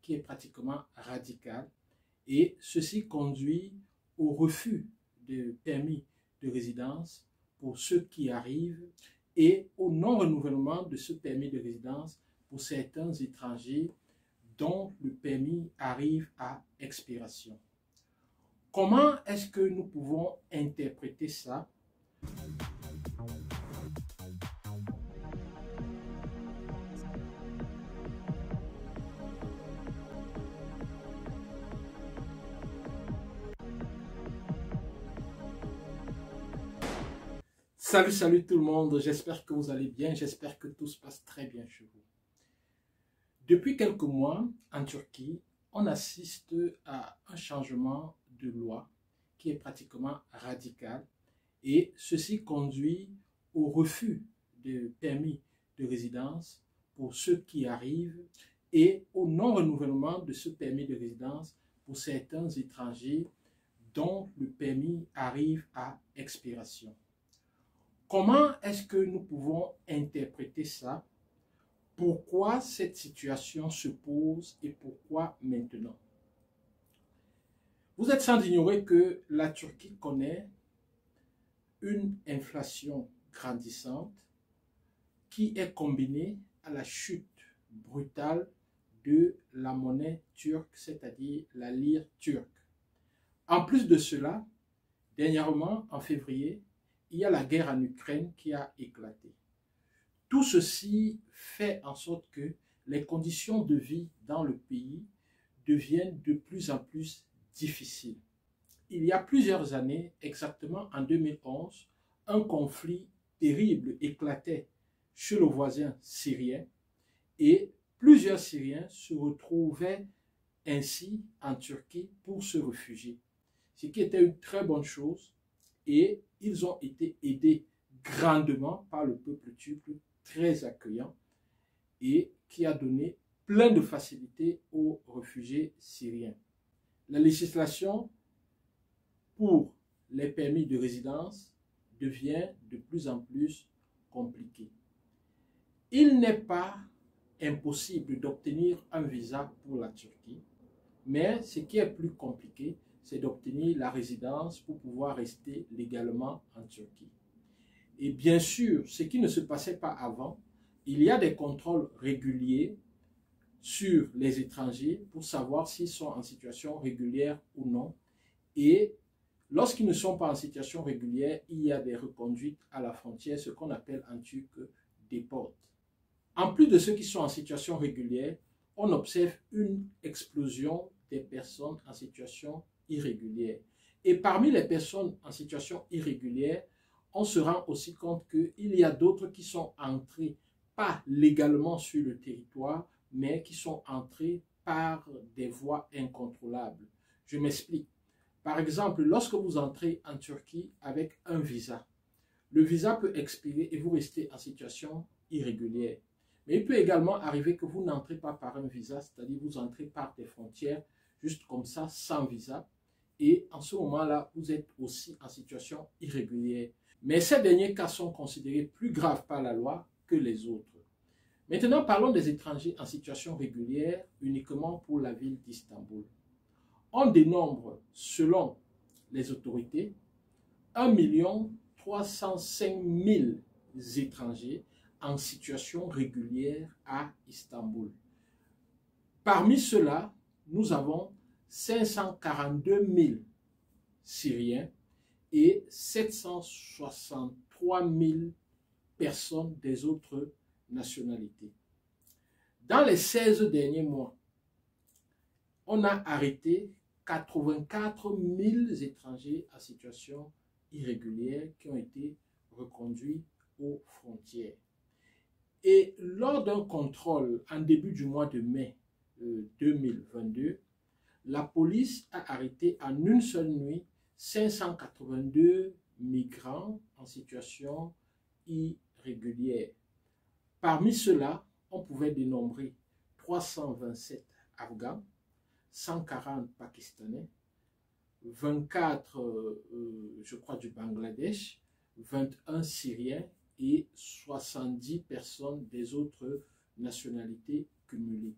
qui est pratiquement radical et ceci conduit au refus de permis de résidence pour ceux qui arrivent et au non-renouvellement de ce permis de résidence pour certains étrangers dont le permis arrive à expiration. Comment est-ce que nous pouvons interpréter ça? Salut tout le monde, j'espère que vous allez bien, j'espère que tout se passe très bien chez vous. Depuis quelques mois, en Turquie, on assiste à un changement de loi qui est pratiquement radical et ceci conduit au refus de permis de résidence pour ceux qui arrivent et au non-renouvellement de ce permis de résidence pour certains étrangers dont le permis arrive à expiration. Comment est-ce que nous pouvons interpréter ça? Pourquoi cette situation se pose et pourquoi maintenant? Vous êtes sans ignorer que la Turquie connaît une inflation grandissante qui est combinée à la chute brutale de la monnaie turque, c'est-à-dire la lire turque. En plus de cela, dernièrement, en février, il y a la guerre en Ukraine qui a éclaté. Tout ceci fait en sorte que les conditions de vie dans le pays deviennent de plus en plus difficiles. Il y a plusieurs années, exactement en 2011, un conflit terrible éclatait chez le voisin syrien et plusieurs Syriens se retrouvaient ainsi en Turquie pour se réfugier, ce qui était une très bonne chose et ils ont été aidés grandement par le peuple turc très accueillant et qui a donné plein de facilités aux réfugiés syriens. La législation pour les permis de résidence devient de plus en plus compliquée. Il n'est pas impossible d'obtenir un visa pour la Turquie, mais ce qui est plus compliqué, c'est d'obtenir la résidence pour pouvoir rester légalement en Turquie. Et bien sûr, ce qui ne se passait pas avant, il y a des contrôles réguliers sur les étrangers pour savoir s'ils sont en situation régulière ou non. Et lorsqu'ils ne sont pas en situation régulière, il y a des reconduites à la frontière, ce qu'on appelle en turc des portes. En plus de ceux qui sont en situation régulière, on observe une explosion des personnes en situation irrégulière. Et parmi les personnes en situation irrégulière, on se rend aussi compte qu'il y a d'autres qui sont entrés, pas légalement sur le territoire, mais qui sont entrés par des voies incontrôlables. Je m'explique. Par exemple, lorsque vous entrez en Turquie avec un visa, le visa peut expirer et vous restez en situation irrégulière. Mais il peut également arriver que vous n'entrez pas par un visa, c'est-à-dire vous entrez par des frontières, juste comme ça, sans visa. Et en ce moment-là, vous êtes aussi en situation irrégulière. Mais ces derniers cas sont considérés plus graves par la loi que les autres. Maintenant, parlons des étrangers en situation régulière uniquement pour la ville d'Istanbul. On dénombre, selon les autorités, 1 305 000 étrangers en situation régulière à Istanbul. Parmi ceux-là, nous avons 542 000 Syriens et 763 000 personnes des autres nationalités. Dans les 16 derniers mois, on a arrêté 84 000 étrangers en situation irrégulière qui ont été reconduits aux frontières. Et lors d'un contrôle en début du mois de mai 2022, la police a arrêté en une seule nuit 582 migrants en situation irrégulière. Parmi ceux-là, on pouvait dénombrer 327 Afghans, 140 Pakistanais, 24, je crois, du Bangladesh, 21 Syriens et 70 personnes des autres nationalités cumulées.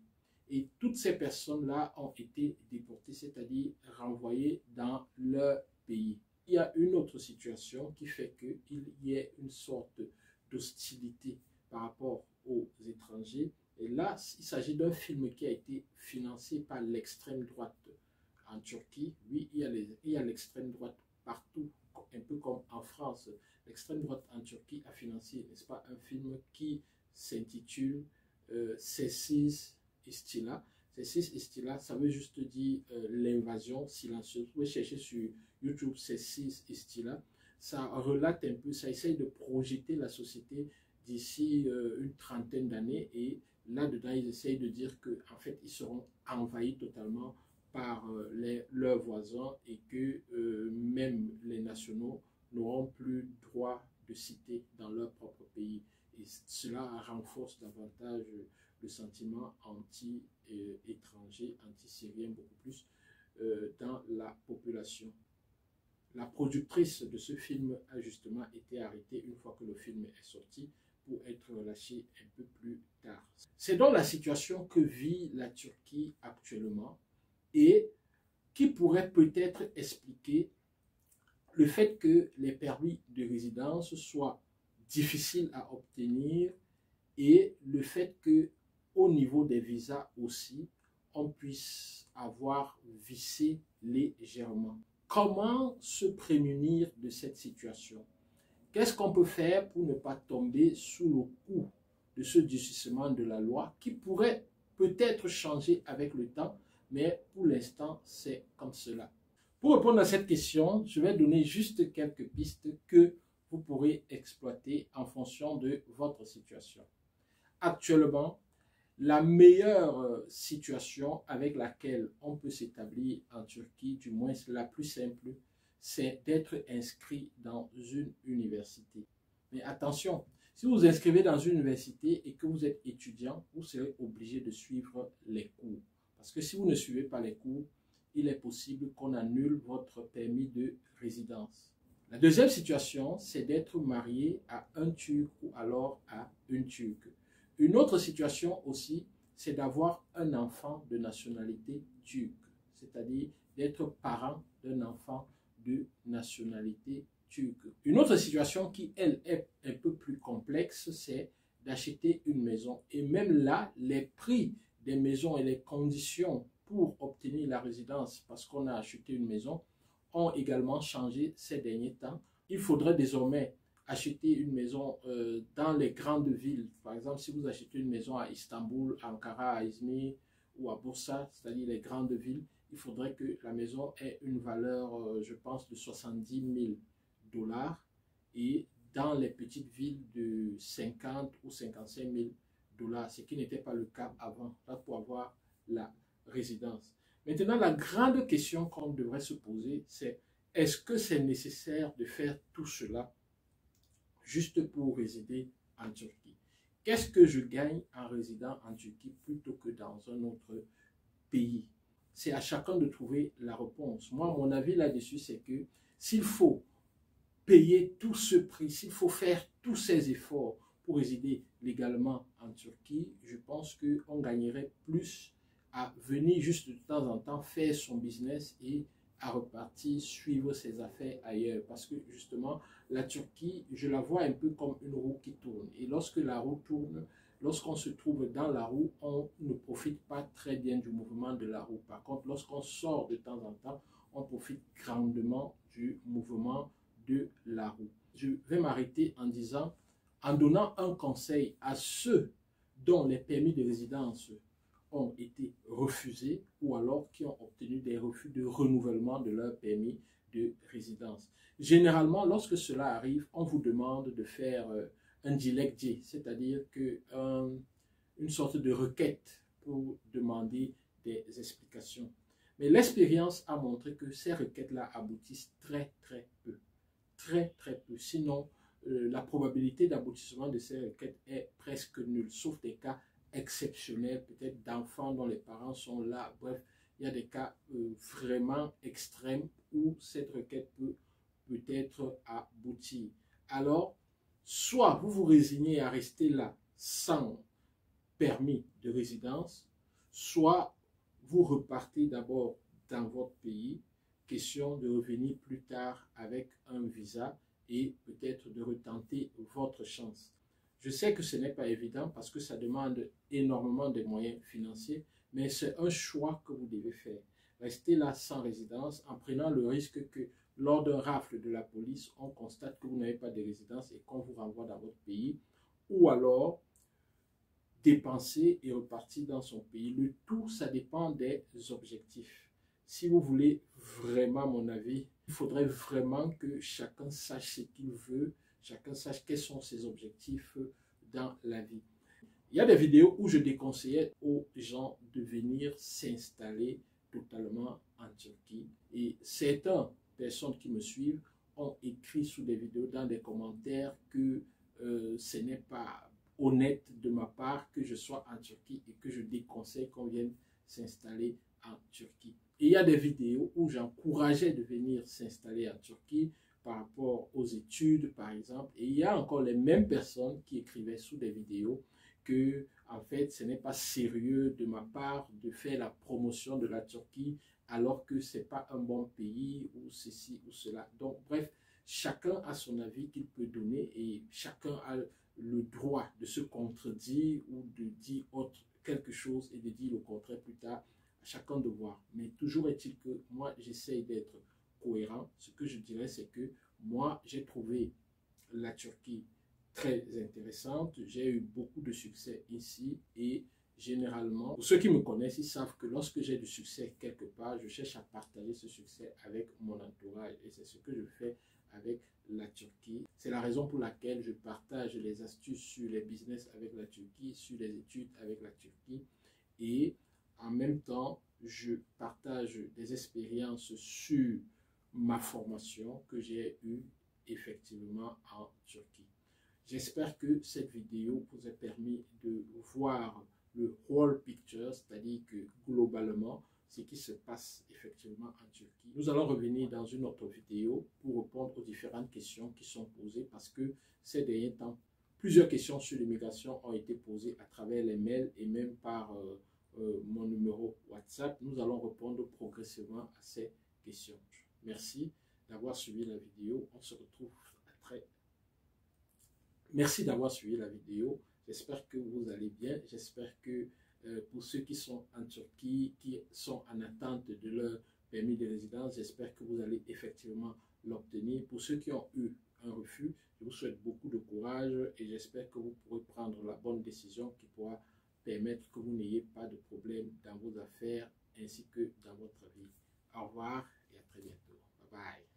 Et toutes ces personnes-là ont été déportées, c'est-à-dire renvoyées dans leur pays. Il y a une autre situation qui fait qu'il y ait une sorte d'hostilité par rapport aux étrangers. Et là, il s'agit d'un film qui a été financé par l'extrême droite en Turquie. Oui, il y a l'extrême droite partout, un peu comme en France. L'extrême droite en Turquie a financé, n'est-ce pas, un film qui s'intitule Sessiz Istila. Sessiz Istila, ça veut juste dire l'invasion silencieuse. Vous pouvez chercher sur YouTube Sessiz Istila. Ça relate un peu, ça essaye de projeter la société d'ici une trentaine d'années, et là-dedans, ils essayent de dire qu'en fait, ils seront envahis totalement par leurs voisins, et que même les nationaux n'auront plus droit de citer dans leur propre pays. Et cela renforce davantage le sentiment anti-étranger, anti-syrien beaucoup plus dans la population. La productrice de ce film a justement été arrêtée une fois que le film est sorti, pour être relâché un peu plus tard. C'est donc la situation que vit la Turquie actuellement, et qui pourrait peut-être expliquer le fait que les permis de résidence soient difficiles à obtenir, et le fait que au niveau des visas aussi, on puisse avoir vissé légèrement. Comment se prémunir de cette situation? Qu'est-ce qu'on peut faire pour ne pas tomber sous le coup de ce durcissement de la loi qui pourrait peut-être changer avec le temps, mais pour l'instant, c'est comme cela. Pour répondre à cette question, je vais donner juste quelques pistes que vous pourrez exploiter en fonction de votre situation. Actuellement, la meilleure situation avec laquelle on peut s'établir en Turquie, du moins la plus simple, c'est d'être inscrit dans une université. Mais attention, si vous vous inscrivez dans une université et que vous êtes étudiant, vous serez obligé de suivre les cours. Parce que si vous ne suivez pas les cours, il est possible qu'on annule votre permis de résidence. La deuxième situation, c'est d'être marié à un Turc ou alors à une Turque. Une autre situation aussi, c'est d'avoir un enfant de nationalité turque, c'est-à-dire d'être parent d'un enfant de nationalité turque. Une autre situation qui, elle, est un peu plus complexe, c'est d'acheter une maison. Et même là, les prix des maisons et les conditions pour obtenir la résidence, parce qu'on a acheté une maison, ont également changé ces derniers temps. Il faudrait désormais acheter une maison dans les grandes villes. Par exemple, si vous achetez une maison à Istanbul, Ankara, à Izmir ou à Bursa, c'est-à-dire les grandes villes, il faudrait que la maison ait une valeur, je pense, de 70 000 $, et dans les petites villes de 50 ou 55 000 $, ce qui n'était pas le cas avant, là, pour avoir la résidence. Maintenant, la grande question qu'on devrait se poser, c'est est-ce que c'est nécessaire de faire tout cela juste pour résider en Turquie? Qu'est-ce que je gagne en résidant en Turquie plutôt que dans un autre pays? C'est à chacun de trouver la réponse. Moi, mon avis là-dessus, c'est que s'il faut payer tout ce prix, s'il faut faire tous ces efforts pour résider légalement en Turquie, je pense qu'on gagnerait plus à venir juste de temps en temps faire son business et à repartir suivre ses affaires ailleurs. Parce que justement, la Turquie, je la vois un peu comme une roue qui tourne. Et lorsque la roue tourne, lorsqu'on se trouve dans la roue, on ne profite pas très bien du mouvement de la roue. Par contre, lorsqu'on sort de temps en temps, on profite grandement du mouvement de la roue. Je vais m'arrêter en disant, en donnant un conseil à ceux dont les permis de résidence ont été refusés ou alors qui ont obtenu des refus de renouvellement de leur permis de résidence. Généralement, lorsque cela arrive, on vous demande de faire un dilectje, c'est-à-dire une sorte de requête pour demander des explications. Mais l'expérience a montré que ces requêtes-là aboutissent très peu. Très peu. Sinon, la probabilité d'aboutissement de ces requêtes est presque nulle, sauf des cas exceptionnels, peut-être d'enfants dont les parents sont là. Bref, il y a des cas vraiment extrêmes où cette requête peut peut-être aboutir. Alors, soit vous vous résignez à rester là sans permis de résidence, soit vous repartez d'abord dans votre pays, question de revenir plus tard avec un visa et peut-être de retenter votre chance. Je sais que ce n'est pas évident parce que ça demande énormément de moyens financiers, mais c'est un choix que vous devez faire. Restez là sans résidence en prenant le risque que lors d'un rafle de la police, on constate que vous n'avez pas de résidence et qu'on vous renvoie dans votre pays, ou alors dépenser et repartir dans son pays. Le tout, ça dépend des objectifs. Si vous voulez vraiment mon avis, il faudrait vraiment que chacun sache ce qu'il veut, chacun sache quels sont ses objectifs dans la vie. Il y a des vidéos où je déconseillais aux gens de venir s'installer totalement en Turquie. Et certaines personnes qui me suivent ont écrit sous des vidéos dans des commentaires que ce n'est pas honnête de ma part que je sois en Turquie et que je déconseille qu'on vienne s'installer en Turquie. Et il y a des vidéos où j'encourageais de venir s'installer en Turquie par rapport aux études, par exemple. Et il y a encore les mêmes personnes qui écrivaient sous des vidéos que, en fait, ce n'est pas sérieux de ma part de faire la promotion de la Turquie alors que ce n'est pas un bon pays ou ceci ou cela. Donc, bref, chacun a son avis qu'il peut donner et chacun a le droit de se contredire ou de dire quelque chose et de dire le contraire plus tard. À chacun de voir. Mais toujours est-il que moi, j'essaye d'être cohérent. Ce que je dirais, c'est que moi, j'ai trouvé la Turquie très intéressante. J'ai eu beaucoup de succès ici et généralement, pour ceux qui me connaissent, ils savent que lorsque j'ai du succès quelque part, je cherche à partager ce succès avec mon entourage et c'est ce que je fais avec la Turquie. C'est la raison pour laquelle je partage les astuces sur les business avec la Turquie, sur les études avec la Turquie et en même temps, je partage des expériences sur ma formation que j'ai eue effectivement en Turquie. J'espère que cette vidéo vous a permis de voir le whole picture, c'est-à-dire que globalement, ce qui se passe effectivement en Turquie. Nous allons revenir dans une autre vidéo pour répondre aux différentes questions qui sont posées parce que ces derniers temps, plusieurs questions sur l'immigration ont été posées à travers les mails et même par mon numéro WhatsApp. Nous allons répondre progressivement à ces questions. Merci d'avoir suivi la vidéo. On se retrouve très... Merci d'avoir suivi la vidéo. J'espère que vous allez bien. J'espère que pour ceux qui sont en Turquie, qui sont en attente de leur permis de résidence, j'espère que vous allez effectivement l'obtenir. Pour ceux qui ont eu un refus, je vous souhaite beaucoup de courage et j'espère que vous pourrez prendre la bonne décision qui pourra permettre que vous n'ayez pas de problème dans vos affaires ainsi que dans votre vie. Au revoir et à très bientôt. Bye bye.